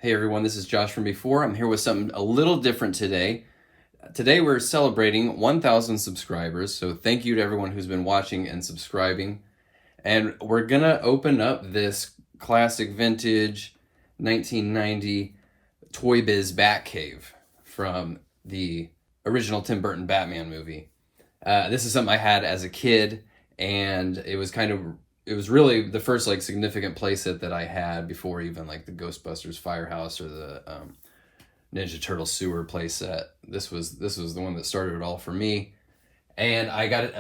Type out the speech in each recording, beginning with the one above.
Hey everyone, this is Josh from before. I'm here with something a little different today. Today we're celebrating 1,000 subscribers, so thank you to everyone who's been watching and subscribing. And we're gonna open up this classic vintage 1990 Toy Biz Batcave from the original Tim Burton Batman movie. This is something I had as a kid, and it was really the first like significant playset that I had before even like the Ghostbusters Firehouse or the Ninja Turtle Sewer playset. This was the one that started it all for me, and I got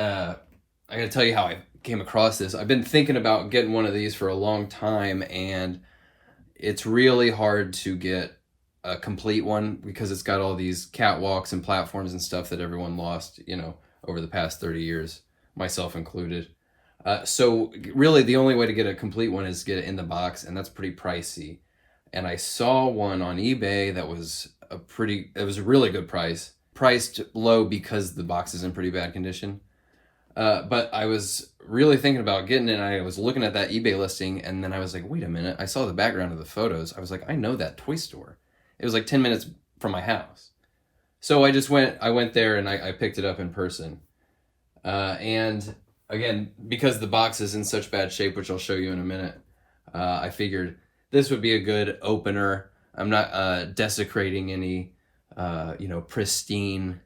to tell you how I came across this. I've been thinking about getting one of these for a long time, and it's really hard to get a complete one because it's got all these catwalks and platforms and stuff that everyone lost, over the past 30 years, myself included. So really the only way to get a complete one is get it in the box, and that's pretty pricey. And I saw one on eBay that was it was a really good price. Priced low because the box is in pretty bad condition. But I was really thinking about getting it, and I was looking at that eBay listing, and then I was like, wait a minute, I saw the background of the photos. I was like, I know that toy store. It was like 10 minutes from my house. So I went there and I picked it up in person. And again, because the box is in such bad shape, which I'll show you in a minute, I figured this would be a good opener. I'm not desecrating any, pristine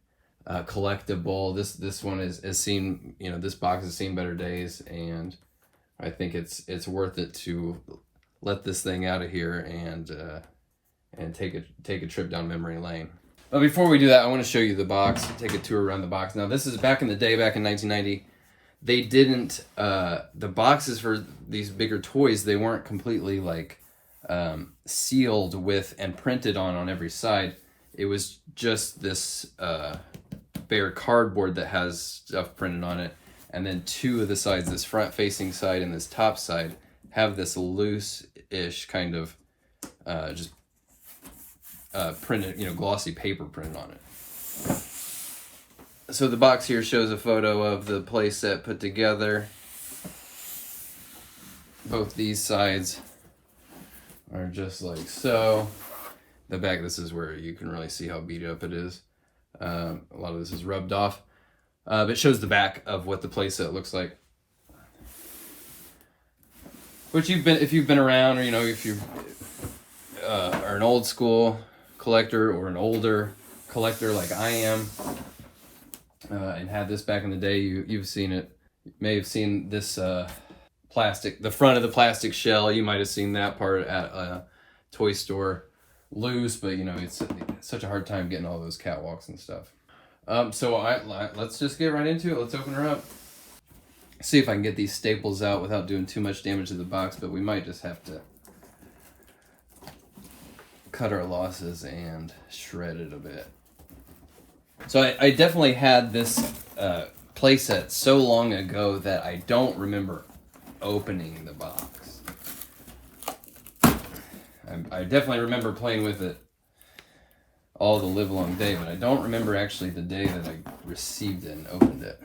collectible. This one has seen, this box has seen better days, and I think it's worth it to let this thing out of here and take a trip down memory lane. But before we do that, I want to show you the box, take a tour around the box. Now, this is back in the day, back in 1990. They didn't, the boxes for these bigger toys, they weren't completely like sealed with and printed on every side. It was just this bare cardboard that has stuff printed on it. And then two of the sides, this front facing side and this top side, have this loose-ish kind of just printed, glossy paper printed on it. So the box here shows a photo of the playset put together. Both these sides are just like so. The back, this is where you can really see how beat up it is. A lot of this is rubbed off. But it shows the back of what the playset looks like. Which if you've been around, or if you are an old school collector or an older collector like I am, and had this back in the day, you've seen it. You may have seen this plastic, the front of the plastic shell. You might have seen that part at a toy store loose, but it's such a hard time getting all those catwalks and stuff. So let's just get right into it. Let's open her up. See if I can get these staples out without doing too much damage to the box, but we might just have to cut our losses and shred it a bit. So I definitely had this playset so long ago that I don't remember opening the box. I definitely remember playing with it all the live long day, but I don't remember actually the day that I received it and opened it.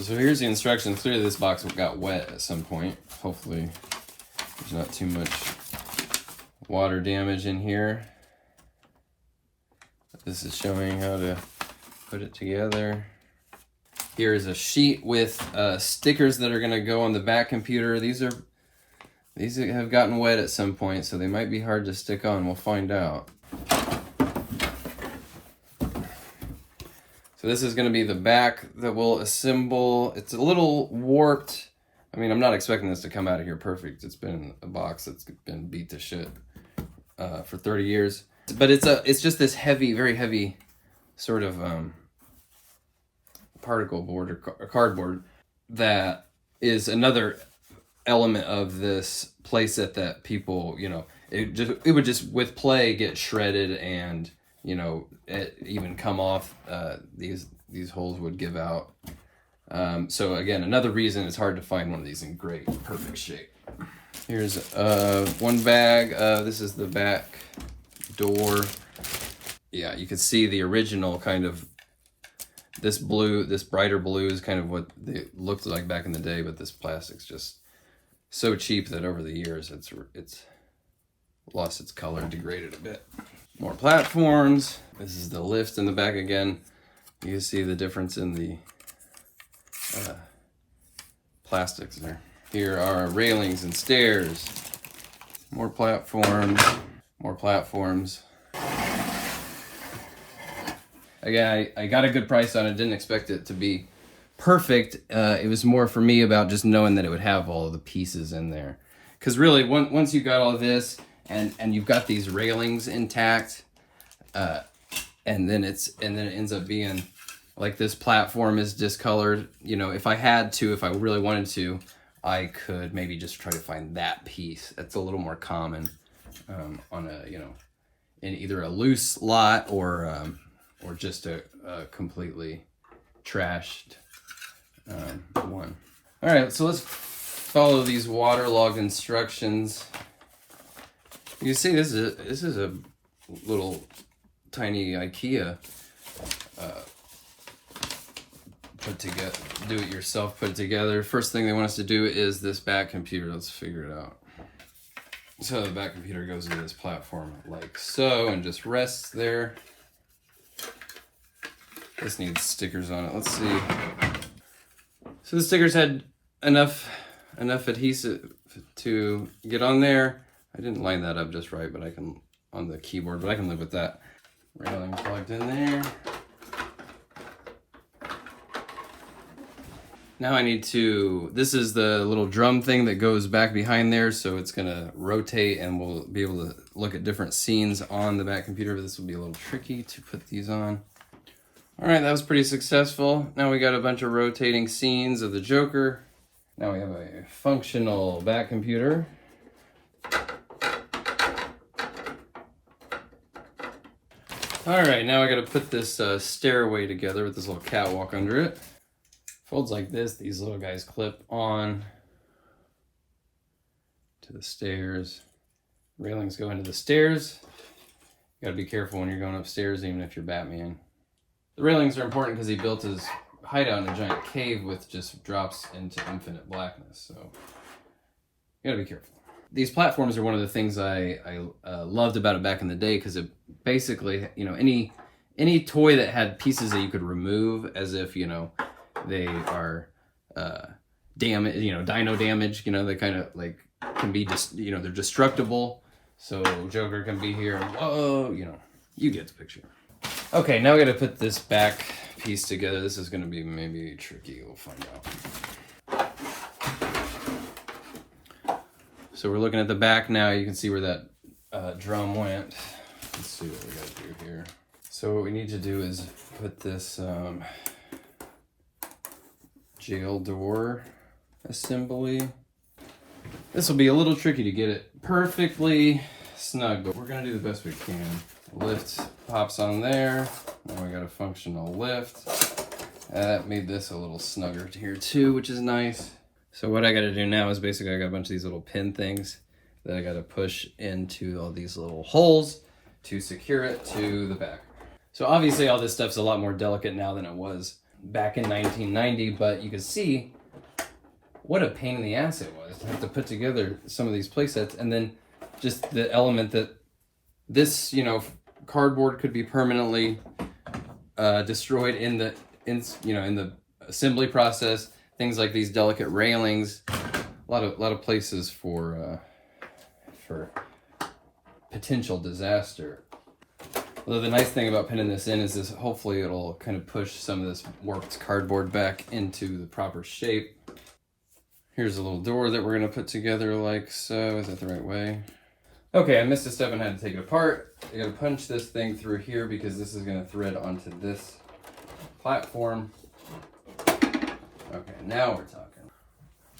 So here's the instructions. Clearly this box got wet at some point. Hopefully there's not too much water damage in here. This is showing how to put it together. Here is a sheet with stickers that are going to go on the back computer. These have gotten wet at some point, so they might be hard to stick on. We'll find out. So this is going to be the back that we'll assemble. It's a little warped. I mean, I'm not expecting this to come out of here perfect. It's been a box that's been beat to shit for 30 years. But it's just this heavy, very heavy sort of particle board or cardboard that is another element of this playset that people, it would just with play get shredded, and it even come off. These holes would give out. So again, another reason it's hard to find one of these in great, perfect shape. Here's one bag. This is the back door. Yeah, you can see the original kind of This blue, this brighter blue is kind of what they looked like back in the day, but this plastic's just so cheap that over the years it's lost its color and degraded a bit. More platforms. This is the lift in the back again. You can see the difference in the plastics there. Here are railings and stairs. More platforms. More platforms. Again, I got a good price on it. Didn't expect it to be perfect. It was more for me about just knowing that it would have all of the pieces in there. Because really, once you got all of this and you've got these railings intact, and then it ends up being like this platform is discolored. You know, if I really wanted to, I could maybe just try to find that piece. That's a little more common on a, you know, in either a loose lot or just a completely trashed one. All right, so let's follow these waterlogged instructions. You see, this is a little tiny IKEA put together, do-it-yourself put together. First thing they want us to do is this back computer. Let's figure it out. So the back computer goes into this platform like so and just rests there. This needs stickers on it. Let's see. So the stickers had enough adhesive to get on there. I didn't line that up just right, but I can on the keyboard, but I can live with that. Railing plugged in there. Now I need to, this is the little drum thing that goes back behind there, so it's gonna rotate and we'll be able to look at different scenes on the back computer, but this will be a little tricky to put these on. All right, that was pretty successful. Now we got a bunch of rotating scenes of the Joker. Now we have a functional back computer. All right, now I gotta put this stairway together with this little catwalk under it. Folds like this, these little guys clip on to the stairs. Railings go into the stairs. You gotta be careful when you're going upstairs, even if you're Batman. The railings are important because he built his hideout in a giant cave with just drops into infinite blackness, so you gotta be careful. These platforms are one of the things I loved about it back in the day, because it basically, you know, any toy that had pieces that you could remove as if, you know, they are damage, you know, dino damage, you know, they kind of like can be just, you know, they're destructible. So Joker can be here, whoa, you know, you get the picture. Okay, now we got to put this back piece together. This is going to be maybe tricky. We'll find out. So we're looking at the back now. You can see where that drum went. Let's see what we got to do here. So what we need to do is put this jail door assembly. This will be a little tricky to get it perfectly snug, but we're going to do the best we can. Lift pops on there. Now we got a functional lift. That made this a little snugger here too, which is nice. So what I got to do now is basically I got a bunch of these little pin things that I got to push into all these little holes to secure it to the back. So obviously all this stuff's a lot more delicate now than it was back in 1990, but you can see what a pain in the ass it was to have to put together some of these play sets, and then just the element that this, you know, cardboard could be permanently destroyed in the assembly process. Things like these delicate railings, a lot of places for potential disaster. Although the nice thing about pinning this in is this, hopefully it'll kind of push some of this warped cardboard back into the proper shape. Here's a little door that we're gonna put together like so. Is that the right way? Okay, I missed a step and had to take it apart. I gotta punch this thing through here because this is gonna thread onto this platform. Okay, now we're talking.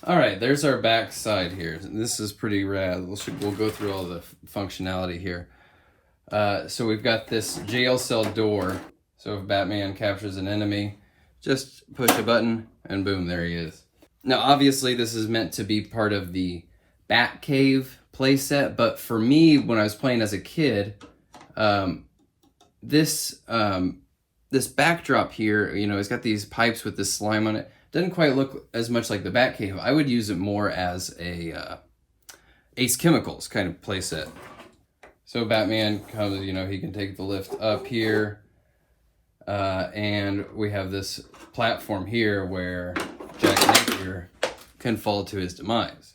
All right, there's our back side here. This is pretty rad. We'll go through all the functionality here. So we've got this jail cell door. So if Batman captures an enemy, just push a button and boom, there he is. Now, obviously this is meant to be part of the Batcave playset, but for me, when I was playing as a kid, this this backdrop here, you know, it's got these pipes with this slime on it. Doesn't quite look as much like the Batcave. I would use it more as a Ace Chemicals kind of playset. So Batman comes, you know, he can take the lift up here. And we have this platform here where Jack Napier can fall to his demise.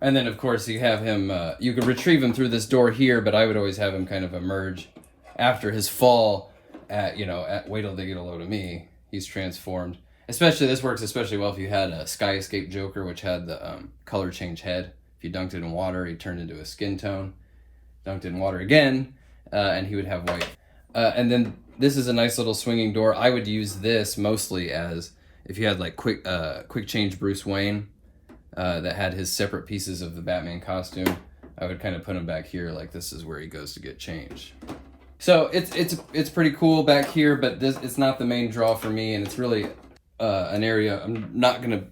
And then, of course, you have him, you can retrieve him through this door here, but I would always have him kind of emerge after his fall wait till they get a load of me. He's transformed. Especially, this works especially well if you had a Sky Escape Joker, which had the color change head. If you dunked it in water, he turned into a skin tone. Dunked it in water again, and he would have white. And then this is a nice little swinging door. I would use this mostly as if you had like quick change Bruce Wayne that had his separate pieces of the Batman costume. I would kind of put him back here, like this is where he goes to get changed. So it's pretty cool back here, but it's not the main draw for me, and it's really an area I'm not gonna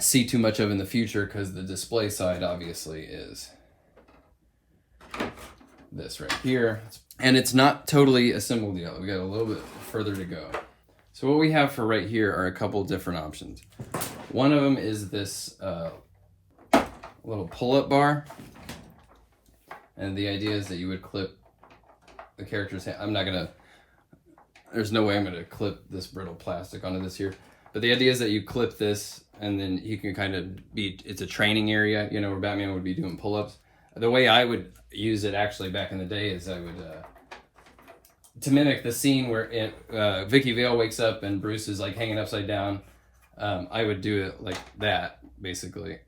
see too much of in the future because the display side obviously is this right here. And it's not totally assembled yet. We got a little bit further to go. So what we have for right here are a couple different options. One of them is this little pull-up bar. And the idea is that you would clip the character's hand. There's no way I'm gonna clip this brittle plastic onto this here. But the idea is that you clip this and then you can kind of it's a training area, you know, where Batman would be doing pull-ups. The way I would use it actually back in the day is I would, to mimic the scene where Vicky Vale wakes up and Bruce is like hanging upside down, I would do it like that, basically,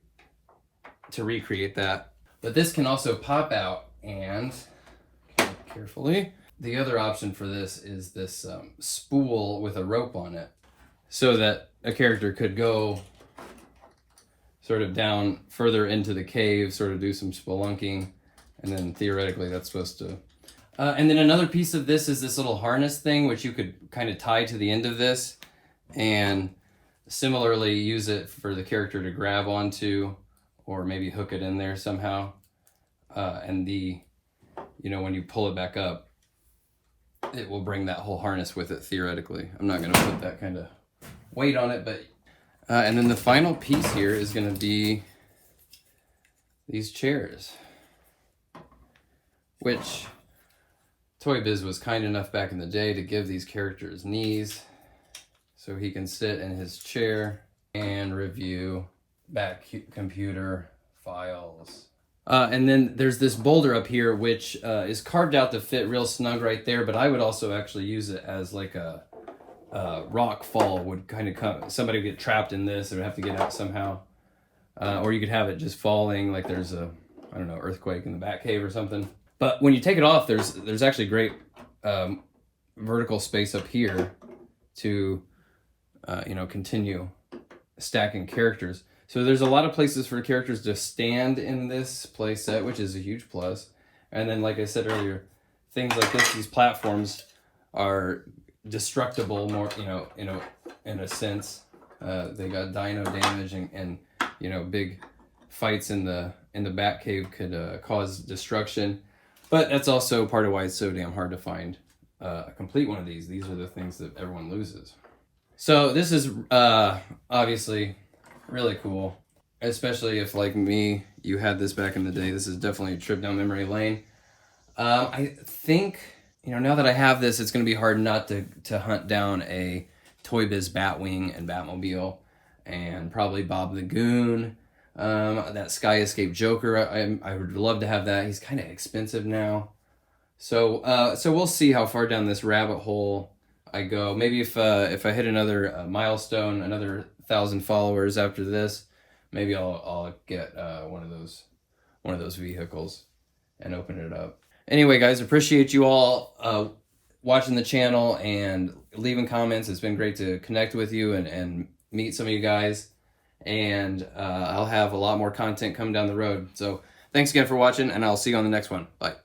to recreate that. But this can also pop out and, carefully, the other option for this is this spool with a rope on it so that a character could go sort of down further into the cave, sort of do some spelunking, and then theoretically that's supposed to... and then another piece of this is this little harness thing, which you could kind of tie to the end of this, and similarly use it for the character to grab onto, or maybe hook it in there somehow. And when you pull it back up, it will bring that whole harness with it, theoretically. I'm not gonna put that kind of weight on it, but... and then the final piece here is going to be these chairs, which Toy Biz was kind enough back in the day to give these characters knees so he can sit in his chair and review back computer files. And then there's this boulder up here, which is carved out to fit real snug right there, but I would also actually use it as like a rock fall would kind of come. Somebody would get trapped in this, they would have to get out somehow. Or you could have it just falling, like there's a, I don't know, earthquake in the Batcave or something. But when you take it off, there's actually great vertical space up here to, continue stacking characters. So there's a lot of places for characters to stand in this play set, which is a huge plus. And then, like I said earlier, things like this, these platforms are destructible more, in a sense. They got dino damage and big fights in the Batcave could cause destruction. But that's also part of why it's so damn hard to find a complete one of these. These are the things that everyone loses. So this is obviously really cool, especially if, like me, you had this back in the day. This is definitely a trip down memory lane. I think, now that I have this, it's going to be hard not to hunt down a Toy Biz Batwing and Batmobile, and probably Bob the Goon. That Sky Escape Joker, I would love to have that. He's kind of expensive now. So we'll see how far down this rabbit hole I go. Maybe if I hit another milestone, another 1,000 followers after this, maybe I'll get one of those vehicles and open it up. Anyway, guys, appreciate you all watching the channel and leaving comments. It's been great to connect with you and meet some of you guys. And I'll have a lot more content coming down the road. So thanks again for watching, and I'll see you on the next one. Bye.